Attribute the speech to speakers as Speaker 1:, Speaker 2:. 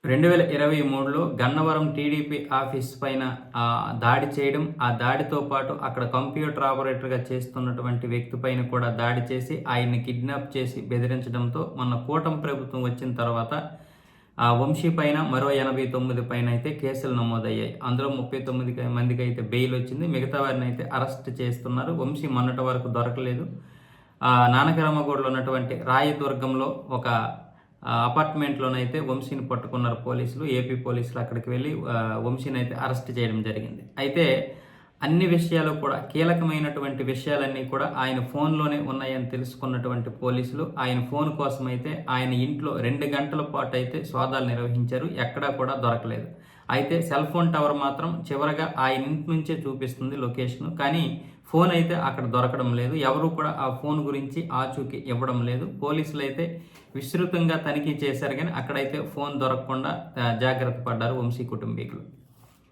Speaker 1: 2023లో Gannavaram TDP office పైన దాడి చేయడం, ఆ దాడితో పాటు అక్కడ కంప్యూటర్ ఆపరేటర్‌గా చేస్తున్నటువంటి వ్యక్తి పైన కూడా దాడి చేసి, ఆయన్ని కిడ్నాప్ చేసి బెదిరించడంతో మొన్న కూటమి ప్రభుత్వం వచ్చిన తర్వాత వంశీ పైన మరో 89 పైనైతే కేసులు నమోదయ్యాయి. అందులో 39 మందికైతే బెయిల్ వచ్చింది. మిగతా వారినైతే అరెస్ట్ చేస్తున్నారు. వంశీ మొన్నటి వరకు దొరకలేదు. నానక్రమగూడలో ఉన్నటువంటి రాయదుర్గంలో ఒక అపార్ట్మెంట్లోనైతే వంశీని పట్టుకున్నారు పోలీసులు. ఏపీ పోలీసులు అక్కడికి వెళ్ళి వంశీని అయితే అరెస్ట్ చేయడం జరిగింది. అయితే అన్ని విషయాలు కూడా కీలకమైనటువంటి విషయాలన్నీ కూడా ఆయన ఫోన్లోనే ఉన్నాయని తెలుసుకున్నటువంటి పోలీసులు ఆయన ఫోన్ కోసం అయితే ఆయన ఇంట్లో 2 గంటల పాటు అయితే సోదాలు నిర్వహించారు. ఎక్కడా కూడా దొరకలేదు. అయితే సెల్ ఫోన్ టవర్ మాత్రం చివరగా ఆయన ఇంటి నుంచే చూపిస్తుంది లొకేషన్. కానీ ఫోన్ అయితే అక్కడ దొరకడం లేదు. ఎవరు కూడా ఆ ఫోన్ గురించి ఆచూకీ ఇవ్వడం లేదు. పోలీసులు అయితే విస్తృతంగా తనిఖీ చేశారు, కానీ అక్కడైతే ఫోన్ దొరకకుండా జాగ్రత్త పడ్డారు వంశీ కుటుంబీకులు.